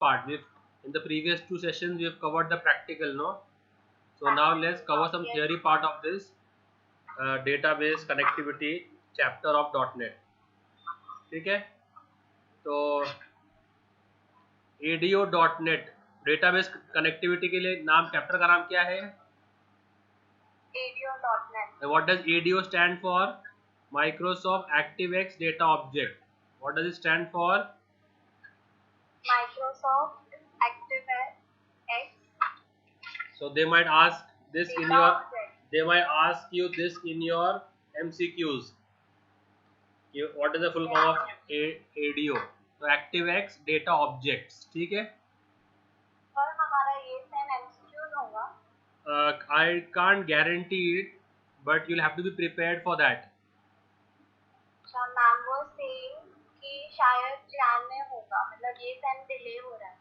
part. We've in the previous two sessions we've covered the practical, no? So now let's cover some theory part of this database connectivity chapter of .NET. ठीक है? तो ADO.NET database connectivity के लिए नाम chapter का नाम क्या है? ADO.NET. What does ADO stand for? Microsoft ActiveX Data Object. What does it stand for? Microsoft ActiveX. So they might ask this in your you this in your MCQs. What is the full form of ADO? तो ActiveX Data Objects, ठीक है? और हमारा ये same MCQs होगा? I can't guarantee it, but you'll have to be prepared for that. अच्छा, ma'am वो saying कि शायद जैन में होगा, मतलब ये सेम डिले हो रहा है.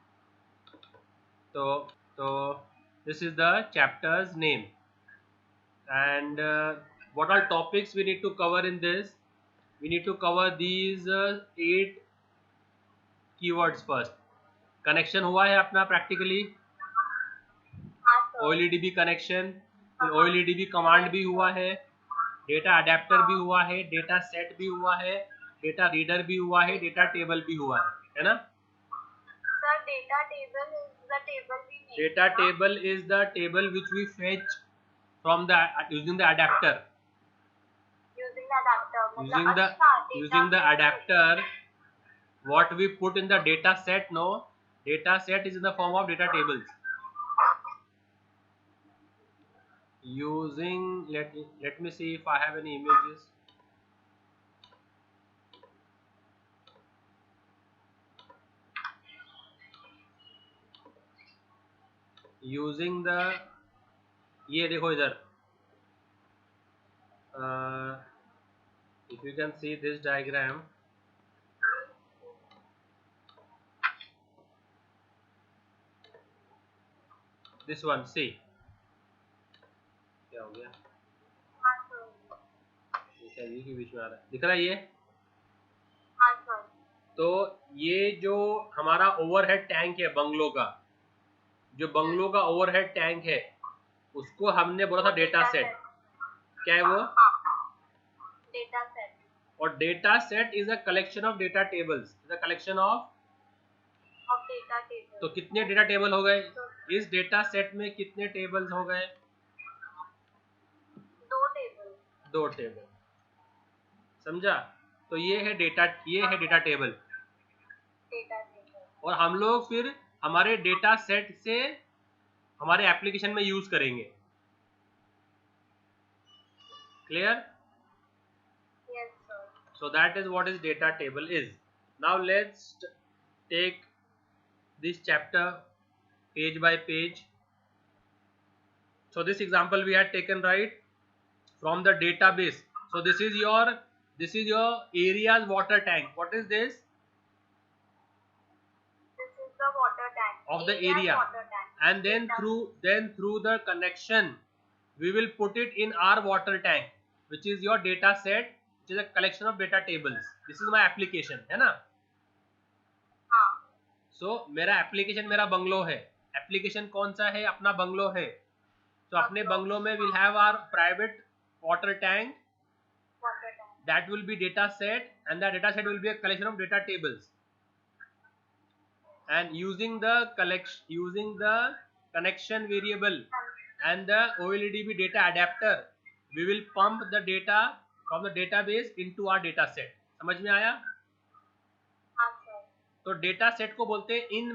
तो this is the chapter's name, and what all topics we need to cover in this? We need to cover these 8 keywords first. Connection हुआ है अपना प्रैक्टिकली, OLEDB कनेक्शन, फिर OLEDB कमांड भी हुआ है, डेटा अडेप्टर भी हुआ है, डेटा सेट भी हुआ है, डेटा रीडर भी हुआ है, डेटा टेबल भी हुआ है ना? Sir data table is the table which we fetch from the using the adapter. Using the adapter, what we put in the data set, no? Data set is in the form of data tables. Using, let me see if I have any images. Using the, ये देखो इधर, if you can see this diagram, this one, see क्या हो गया, ये बीच में आ रहा है, दिख रहा है ये? तो ये जो हमारा ओवरहेड टैंक है बंगलो का, जो बंगलो का ओवरहेड टैंक है, उसको हमने बोला था डेटा सेट. क्या है वो? Data set. और data set is a collection of data tables, is a collection of data table. तो कितने डेटा टेबल हो गए इस डेटा सेट में? कितने टेबल्स हो गए? दो टेबल. समझा? तो ये है डेटा टेबल. और हम लोग फिर हमारे डेटा सेट से हमारे एप्लीकेशन में यूज करेंगे. Clear? Yes, sir. So that is what is data table is. Now let's take this chapter page by page. So this example we had taken right from the database. So this is your area's water tank. What is this? This is the water tank of the area. Water tank. And then through the connection we will put it in our water tank, which is your data set, which is a collection of data tables. This is my application, है ना? So मेरा application मेरा bungalow है. Application कौन सा है? अपना bungalow है. तो अपने बंगलो में we'll have our private water tank. That will be data set, and the data set will be a collection of data tables. And using the connection variable and the OLEDB data adapter, we will pump the data from the database into our data set. समझ में आया? तो data set को बोलते हैं in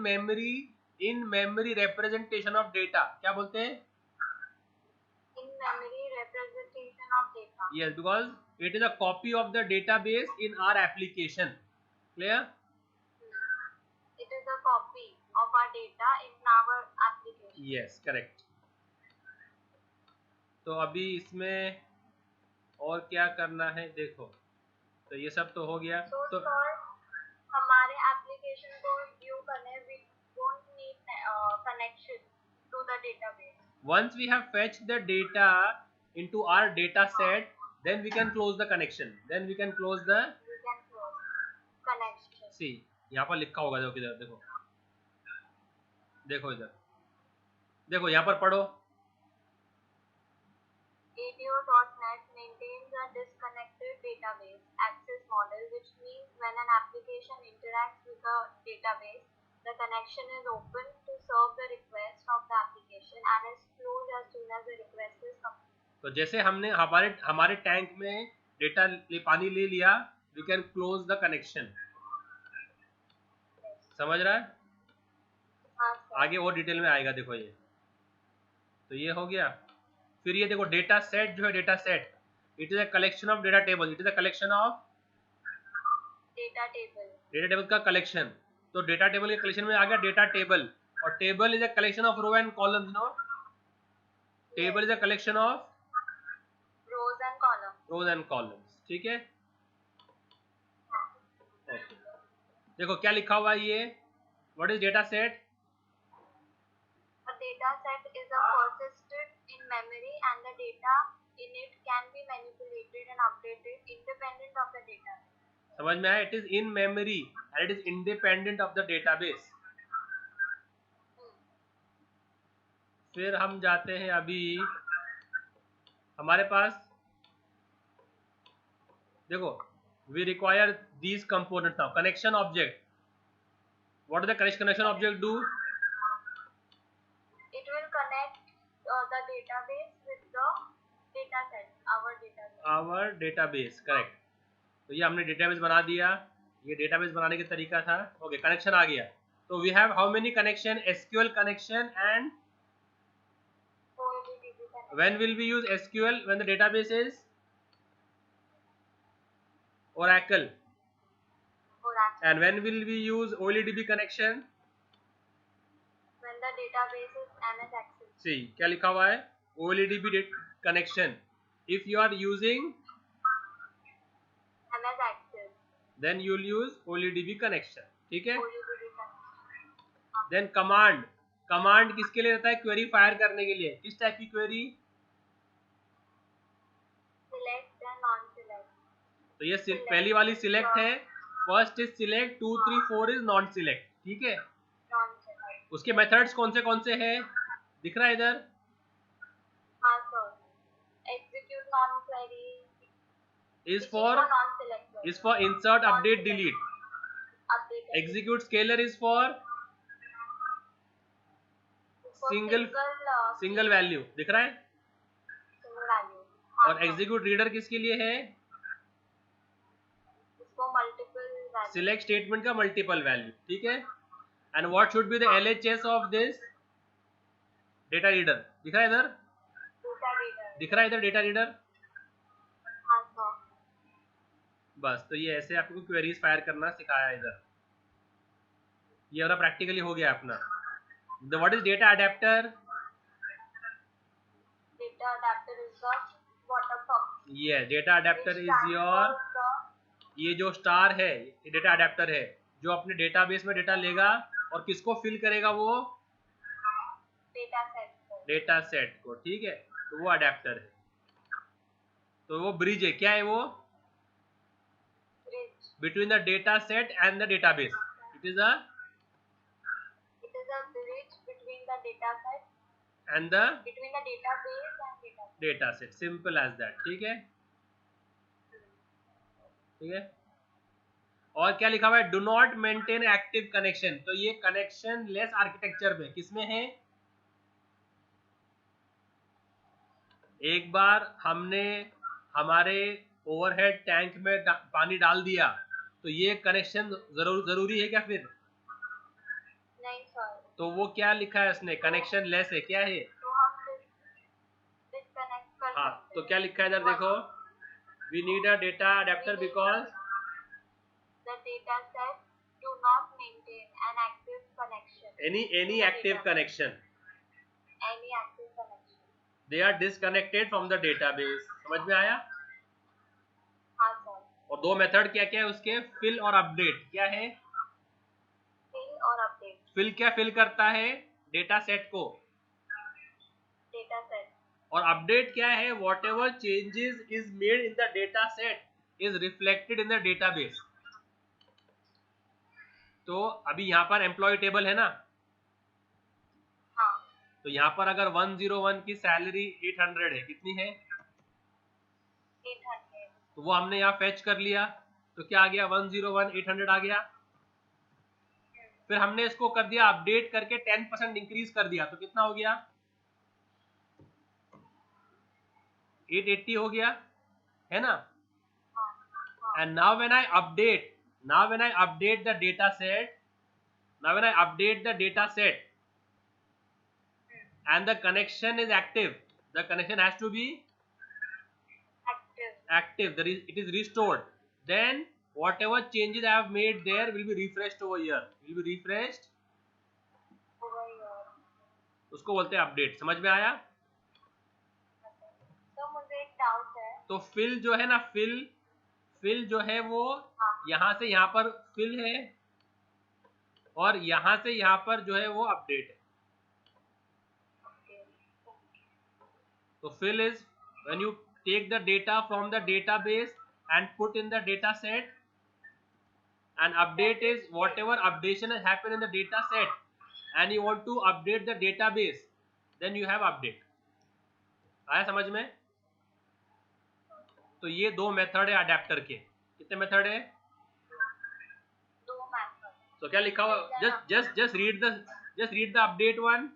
memory representation of data. क्या बोलते हैं? In memory representation of data. Yes, because it is a copy of the database in our application. Clear? It is a copy of our data in our application. Yes, correct. तो अभी इसमें और क्या करना है देखो. तो ये सब तो हो गया. तो हमारे एप्लीकेशन को व्यू करने we won't need connection to the database. Once we have fetched the data into our data set, then we can close the connection. connection. See, यहाँ पर लिखा होगा, देखो किधर देखो. देखो इधर, देखो यहाँ पर पढ़ो। ADO.NET maintains a disconnected database access model, which means when an application interacts with a database, the connection is open to serve the request of the application and is closed as soon as the request is complete. तो जैसे हमने हमारे tank में data पानी ले लिया, we can close the connection. समझ रहा है? आगे और डिटेल में आएगा। देखो ये तो ये हो गया। फिर ये देखो डेटा सेट जो है, data set it is a collection of data table, it is a collection of data table का कलेक्शन। तो डेटा टेबल के कलेक्शन में आ गया डेटा टेबल, और table is a collection of row and columns. No, table is a collection of rows and columns. ठीक है, okay. देखो क्या लिखा हुआ है ये, what is data set? Data set is a persisted in memory and the data in it can be manipulated and updated independent of the database. समझ में आया? It is in memory and it is independent of the database. फिर हम जाते हैं अभी हमारे पास, देखो we require these components now. Connection object, what does the connection object do? It will connect the database with the data set, our database, correct। तो ये हमने डेटाबेस बना दिया, ये डेटाबेस बनाने का तरीका था। ओके, कनेक्शन आ गया। तो we have how many connection? SQL connection and when will we use SQL? When the database is Oracle. And when will we use OLEDB connection? When the database is MS Access. See, क्या लिखा हुआ है? OLEDB connection. If you are using MS Access, then you will use OLEDB connection. ठीक है? Then command किसके लिए रहता है? क्वेरी फायर करने के लिए। किस टाइप की query? Select and non select. तो ये पहली वाली सिलेक्ट है, first is select, 2 3 4 is non select. ठीक है, उसके मेथड्स कौन से हैं? दिख रहा है इधर? हाँ sir. Execute non query is for insert, update, delete. Execute scalar is for single value। दिख रहा है? और execute reader किसके लिए है? Select statement का multiple value। ठीक है, and what should be the LHS of this data reader? दिख रहा है इधर? Data reader. बस, तो ये ऐसे आपको क्वेरीज फायर करना सिखाया इधर। ये वाला प्रैक्टिकली हो गया अपना। What is data adapter? Data adapter is the waterfall। ये डेटा अडेप्टर इज योर, ये जो स्टार है ये डेटा अडेप्टर है, जो अपने डेटाबेस में डेटा लेगा और किसको फिल करेगा? वो डेटा सेट को। ठीक है, तो वो अडेप्टर है। तो वो ब्रिज है। क्या है वो? Between the data set and the database. It is a bridge between the data set and the between the database and data set। Simple as that. ठीक है, ठीक है। और क्या लिखा हुआ है? Do not maintain active connection. तो ये कनेक्शन लेस आर्किटेक्चर में किसमें है? एक बार हमने हमारे ओवरहेड टैंक में पानी डाल दिया तो ये कनेक्शन जरूरी है क्या फिर? नहीं सर। तो वो क्या लिखा है इसने? कनेक्शन लेस है। क्या है? तो हम डिस्कनेक्ट कर सकते हैं। तो क्या लिखा है इधर देखो? We need a data adapter because the data set do not maintain an active connection. any active connection. Any active connection. They are disconnected from the database। समझ में आया? हाँ सर। और दो मेथड क्या क्या है उसके? फिल और अपडेट। क्या है? फिल और अपडेट। फिल क्या फिल करता है? डेटा सेट को। Data set. और अपडेट क्या है? whatever changes is made in the data set is reflected in the database। तो अभी यहाँ पर एम्प्लॉय टेबल है ना, तो यहाँ पर अगर 101 की सैलरी 800 है, कितनी है? 800। तो वो हमने यहाँ फेच कर लिया, तो क्या आ गया? 101 800 आ गया। फिर हमने इसको कर दिया अपडेट करके 10% इंक्रीज कर दिया, तो कितना हो गया? 880 हो गया, है ना? And now when I update the data set, and the connection is active, the connection has to be active, it is restored, then whatever changes I have made there will be refreshed over here, उसको बोलते हैं update. समझ में आया? तो मुझे एक doubt है, तो फिल जो है ना, फिल जो है वो यहाँ से यहाँ पर फिल है, और यहाँ से यहाँ पर जो है वो अपडेट है। तो fill is when you take the data from the database and put in the data set, and update is whatever updation has happened in the data set and you want to update the database, then you have update। आया समझ में? तो ये दो method है adapter के। कितने method है? दो मेथड। तो क्या लिखा हुआ? just read the update one।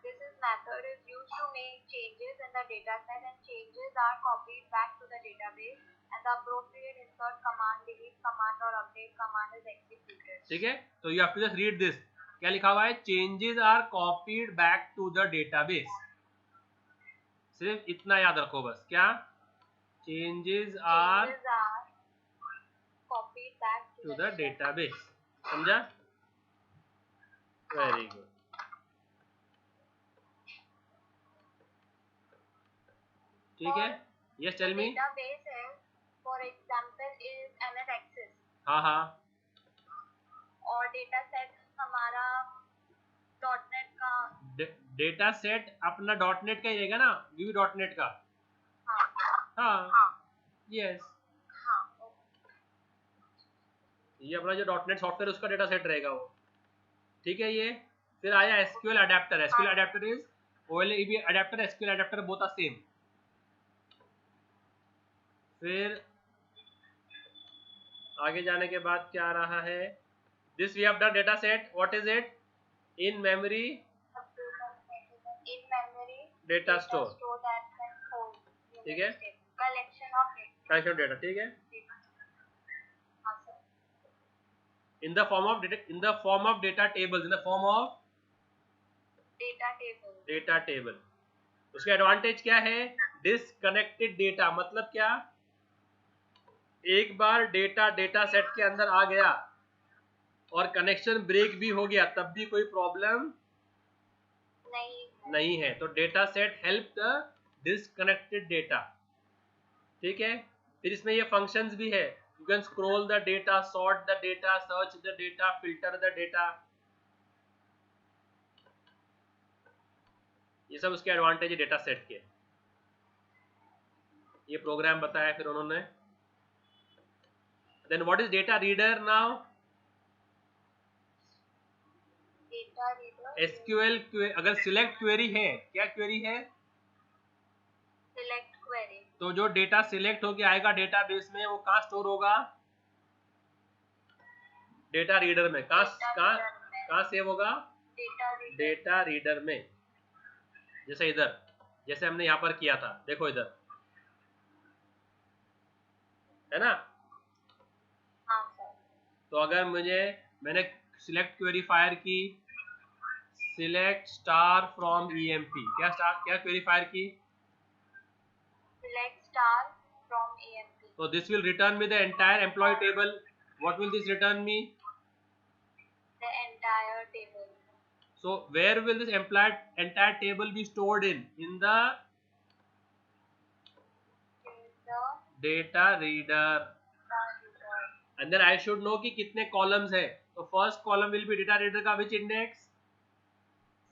This method is used to make changes in the data set, and changes are copied back to the database, and the appropriate insert command, delete command और update command is executed। ठीक है, तो you have to just read this। क्या लिखा हुआ है? changes are copied back to the database। सिर्फ इतना याद रखो बस। क्या? changes are copied back to the database। समझा? Very good. ठीक है, yes tell me. database is, for example, is MS Access। हाँ हाँ। और डेटा सेट हमारा .NET का। डेटा सेट अपना .NET का ही रहेगा ना, VB.NET का। हाँ यस, ये अपना जो .NET सॉफ्टवेयर उसका डेटा सेट रहेगा वो। ठीक है ये। फिर आया SQL adapter. SQL adapter is OLADB adapter, SQL adapter both are same. फिर आगे जाने के बाद क्या आ रहा है? This we have done data set. What is it? In memory data store. ठीक है, कलेक्शन ऑफ डेटा। ठीक है, in the form of data tables, data table। उसका एडवांटेज क्या है? डिसकनेक्टेड डेटा, मतलब क्या? एक बार डेटा सेट के अंदर आ गया और कनेक्शन ब्रेक भी हो गया तब भी कोई प्रॉब्लम नहीं है। तो data set help the disconnected data. ठीक है, फिर इसमें ये फंक्शंस भी है। You can scroll the data, sort the data, search the data, filter the data। ये सब उसके एडवांटेज है डेटा सेट के। ये प्रोग्राम बताया फिर उन्होंने। Then what is data reader now? SQL अगर सिलेक्ट क्वेरी है, क्या क्वेरी है? Select query. तो जो डेटा सिलेक्ट होके आएगा डेटाबेस में वो कहाँ स्टोर होगा? डेटा रीडर में। कहाँ सेव होगा? डेटा रीडर में। जैसे इधर, जैसे हमने यहाँ पर किया था, देखो इधर है ना। हाँ सर। तो अगर मैंने सिलेक्ट क्वेरी फायर की, सिलेक्ट स्टार फ्रॉम EMP। क्या क्वेरी फायर की? Select star from EMP। तो this will return me the entire employee table. What will this return me? The entire table. So where will this entire table be stored in? In the data reader। And then I should know कि कितने columns है। तो first column will be data reader का which index?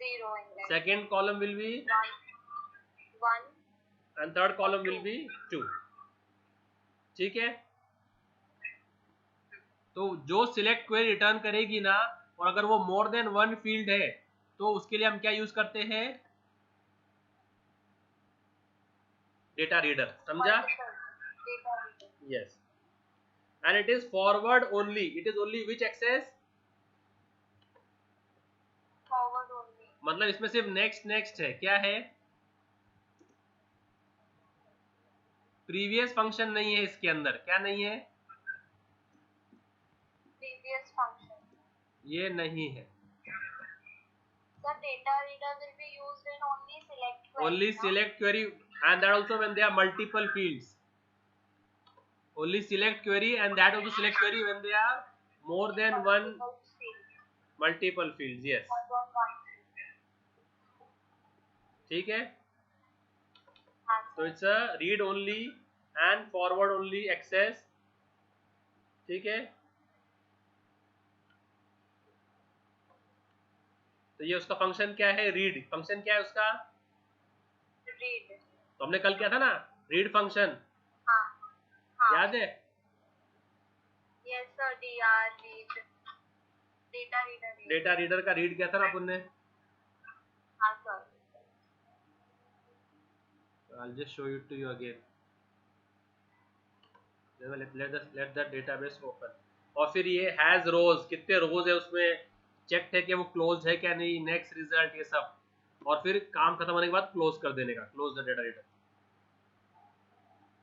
0 index। Second column will be 1 and third column will be 2। ठीक है, तो जो select query return करेगी ना और अगर वो मोर देन वन फील्ड है तो उसके लिए हम क्या यूज करते हैं, डेटा रीडर, समझा? Yes, and it is forward only, it is only which access, forward only, मतलब इसमें सिर्फ नेक्स्ट नेक्स्ट है, क्या है, प्रीवियस फंक्शन नहीं है इसके अंदर, क्या नहीं है, प्रीवियस फंक्शन, ये नहीं है। the data reader will be used in only select query, only no? select query, and that also when there are multiple fields, only select query, and that also select query when there are more than one multiple fields, yes, ठीक है? तो it's a read only and forward only access, ठीक है? तो ये उसका function क्या है, रीड फंक्शन क्या है उसका, रीड, तो हमने कल किया था ना रीड फंक्शन, याद है? Yes sir, dr read, data reader, data reader का रीड किया था ना अपन ने। हाँ sir, I'll just show it to you again. Let the database open. और फिर ये हैज रोज, कितने रोज है उसमें, चेक है कि वो क्लोज है क्या नहीं, नेक्स्ट रिजल्ट, ये सब, और फिर काम खत्म होने के बाद क्लोज कर देने का, क्लोज द डेटा रीडर।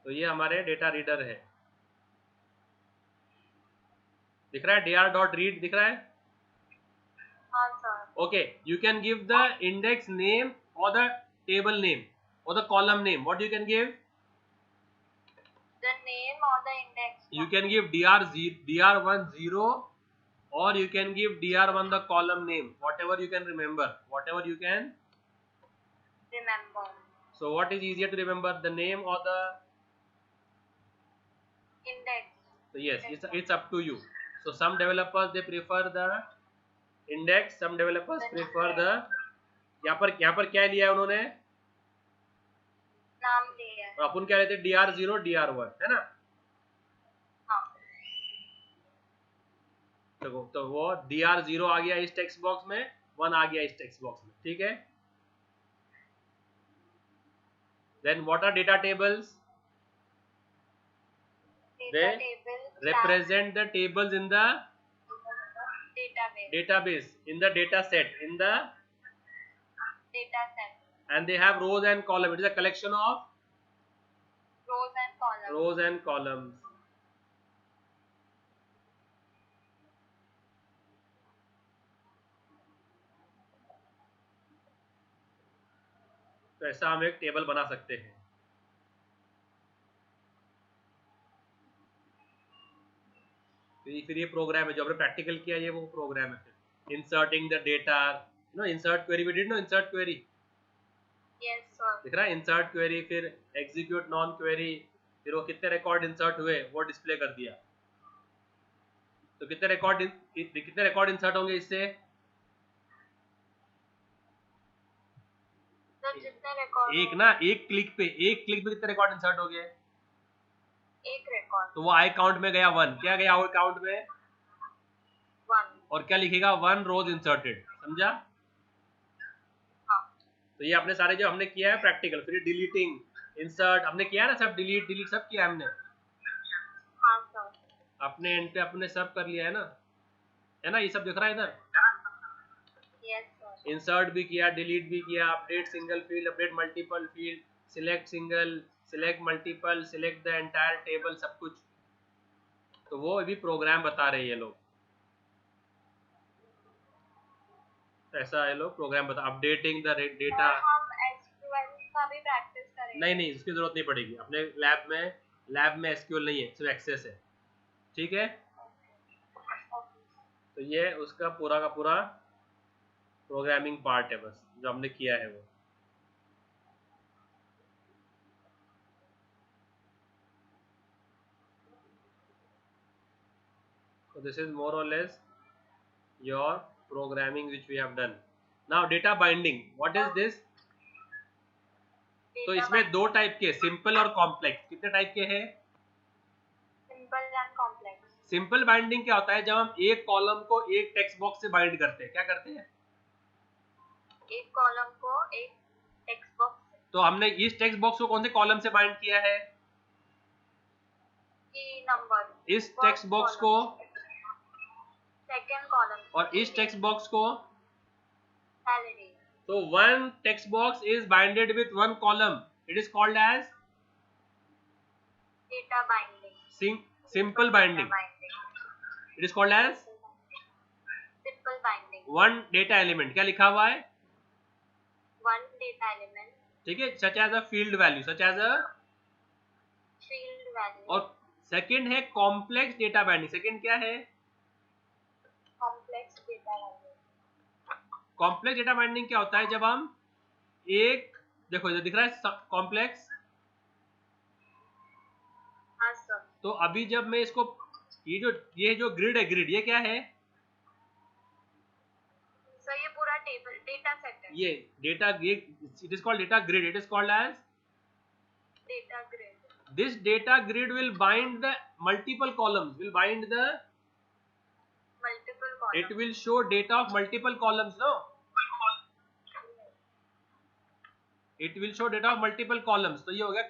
तो ये हमारे डेटा रीडर है, दिख रहा है, dr.read दिख रहा है? हाँ sir, okay, you can give the index name और the table name or the column name. What you can give? The name or the index. You can give dr1 0, or you can give dr1 the column name, whatever you can remember, whatever you can remember. So what is easier to remember, the name or the index? So yes, it's up to you. So some developers they prefer the index, some developers prefer the, यहाँ पर क्या लिया है उन्होंने, नाम लिया है, और अपन क्या लेते हैं, dr0 dr1, है ना? हाँ, तो वो dr0 आ गया इस टेक्स्ट बॉक्स में, 1 आ गया इस टेक्स्ट बॉक्स में, ठीक है? Then what are data tables? They represent the tables in the database, in the data set, in the data set, and they have rows and columns. It is a collection of rows and columns. तो ऐसा हम एक table बना सकते हैं। फिर ये programme है जो हमने प्रैक्टिकल किया, ये वो प्रोग्राम है। फिर inserting the data, insert query, we did no insert query, yes sir, दिख रहा है, इंसर्ट क्वेरी, फिर एग्जीक्यूट नॉन क्वेरी, फिर वो कितने रिकॉर्ड इंसर्ट हुए वो डिस्प्ले कर दिया। तो कितने रिकॉर्ड इंसर्ट होंगे इससे, एक ना, एक क्लिक पे कितने रिकॉर्ड इंसर्ट हो गए, एक रिकॉर्ड, तो वो आई काउंट में गया 1, क्या गया आई काउंट में 1, और क्या लिखेगा 1 रोज इंसर्टेड, समझा? हाँ, तो ये अपने सारे जो हमने किया है प्रैक्टिकल, फिर डिलीटिंग, इंसर्ट हमने किया ना, सब डिलीट सब किया हमने, हाँ सर, अपने एंड पे अपने सब कर लिया है ना, ये सब दिख रहा है इधर, yes sir, इंसर्ट भी किया, डिलीट भी किया, update single field, update multiple field, select single, select multiple, select the entire table, सब कुछ। तो वो अभी प्रोग्राम बता रहे हैं ये लोग, ऐसा है लोग प्रोग्राम बता, अपडेटिंग द डेटा। हम SQL का भी प्रैक्टिस करेंगे? नहीं, उसकी जरूरत नहीं पड़ेगी, अपने लैब में SQL नहीं है, सिर्फ एक्सेस है, ठीक है? तो ये उसका पूरा का पूरा प्रोग्रामिंग पार्ट है, बस जो हमने किया है वो। So this is more or less your programming which we have done. Now data binding, what is this? तो इसमें दो टाइप के, सिंपल और कॉम्प्लेक्स, कितने टाइप के हैं? Simple and complex. Simple binding क्या होता है? जब हम एक कॉलम को एक टेक्स्ट बॉक्स से बाइंड करते हैं, क्या करते हैं? एक कॉलम को एक टेक्स्ट बॉक्स, तो हमने इस टेक्स्ट बॉक्स को कौन से कॉलम से बाइंड किया है? की नंबर, इस टेक्स्ट बॉक्स को सेकंड कॉलम, और इस टेक्स्ट बॉक्स को। Validate. So one text box is binded with one column. It is called as data binding, simple binding. It is called as simple binding. one data element. क्या लिखा हुआ है? One data element, ठीक है, such as a field value, such as a। Field value. और second है complex data binding. Second क्या है? Complex data value. Complex data binding क्या होता है? जब हम एक, देखो इधर दिख रहा है कॉम्प्लेक्स, हाँ सर। तो अभी जब मैं इसको, ये जो ग्रिड है, ग्रिड ये क्या है? सर ये पूरा टेबल डेटा सेट है। ये डेटा, ये it is called data grid. It is called as data grid. this data grid will bind the multiple columns, will bind the, multiple column. it will show data of multiple columns, no? It will show data of multiple columns. तो ये हो गया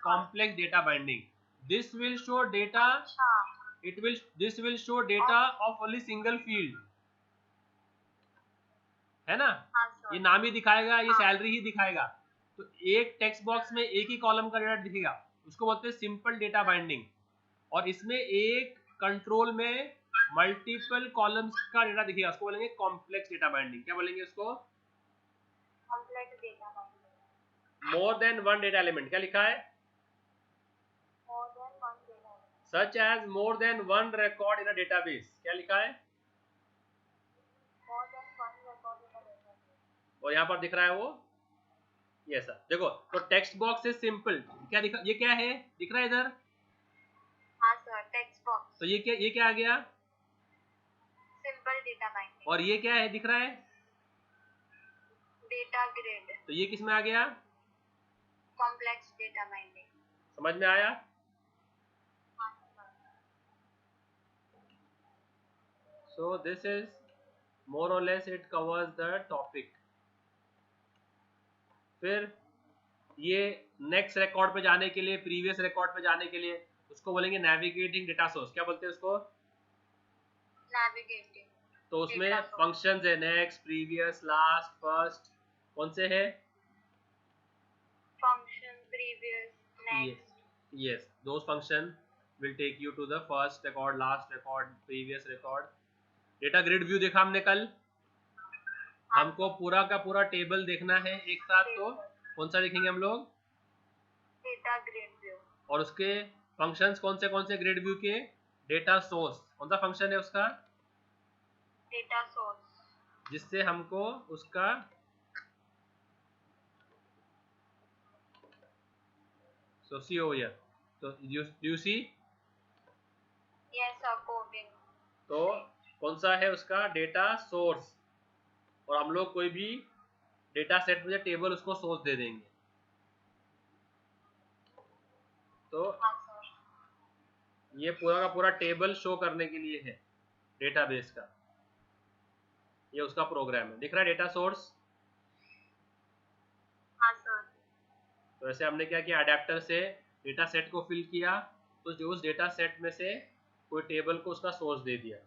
complex data binding. This will show data, this will show data of only single field, है ना? ये नाम ही दिखाएगा, ये सैलरी ही दिखाएगा. तो एक टेक्स्ट बॉक्स में एक ही कॉलम का डेटा दिखेगा, उसको बोलते हैं सिंपल डेटा बाइंडिंग. और इसमें एक कंट्रोल में मल्टीपल कॉलम्स का डेटा दिखेगा, उसको बोलेंगे कॉम्प्लेक्स डेटा बाइंडिंग. क्या बोलेंगे उसको? Complex data binding. More than one data element. क्या लिखा है? More than one data element. Such as more than one record in a database. क्या लिखा है? More than one record in a database. और यहाँ पर दिख रहा है वो ये सर. देखो, तो टेक्स्ट बॉक्स इज सिंपल. क्या दिखा, ये क्या है दिख रहा है इधर? हाँ सर, टेक्स्ट बॉक्स. तो ये क्या आ गया? Simple data binding. और ये क्या है दिख रहा है? Data grid. तो ये किस में आ गया? Complex data binding. समझ में आया? हाँ sir. So this is more or less it covers the topic. फिर ये नेक्स्ट रिकॉर्ड पे जाने के लिए, प्रीवियस रिकॉर्ड पे जाने के लिए, उसको बोलेंगे नेविगेटिंग डेटा सोर्स. क्या बोलते हैं उसको? नेविगेटिंग. तो उसमें फंक्शंस है नेक्स्ट, प्रीवियस, लास्ट, फर्स्ट. कौन से है? Function, previous, next. Yes, those function will take you to the first record, last record, previous record. Data grid view देखा हमने कल. हमको पूरा का पूरा टेबल देखना है एक साथ, तो कौन सा देखेंगे हम लोग? Data grid view. और उसके फंक्शंस कौन से ग्रिड व्यू के? Data source. कौन सा फंक्शन है उसका? Data source. जिससे हमको उसका सी हो गया. तो you see. Yes sir, coding. तो कौन सा है उसका? Data source. और हम लोग कोई भी डेटा सेट में टेबल उसको सोर्स दे देंगे. तो ये पूरा का पूरा टेबल शो करने के लिए है डेटाबेस का. ये उसका प्रोग्राम है. दिख रहा है डेटा सोर्स? हाँ सर. तो ऐसे हमने क्या किया, अडेप्टर से डेटा सेट को फिल किया, तो जो उस डेटा सेट में से कोई टेबल को उसका सोर्स दे दिया.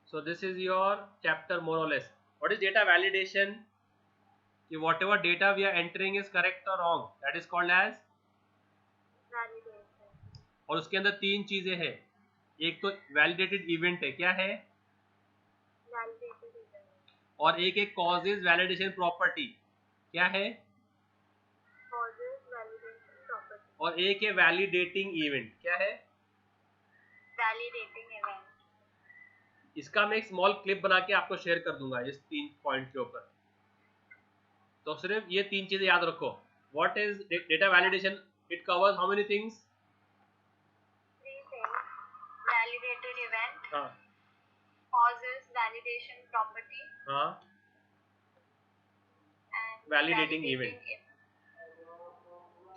So this is your chapter more or less. What is data validation? कि whatever data we are entering is correct or wrong, that is called as validation. और उसके अंदर तीन चीजें हैं. एक तो वैलिडेटेड इवेंट है. क्या है? Validated event. और एक कॉजेज वैलिडेशन प्रॉपर्टी. क्या है? Causes validation property. और एक है वैलिडेटिंग इवेंट. क्या है? Validating event. इसका मैं एक स्मॉल क्लिप बना के आपको शेयर कर दूंगा इस 3 पॉइंट के ऊपर. तो सिर्फ ये 3 चीजें याद रखो. What is data validation? It covers how many things? 3 things. Validated event. हाँ. Causes validation property. हाँ. And Validating event.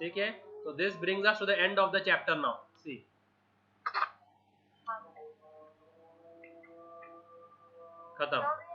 ठीक है, तो this brings us to the end of the chapter now. See, खत्म. So we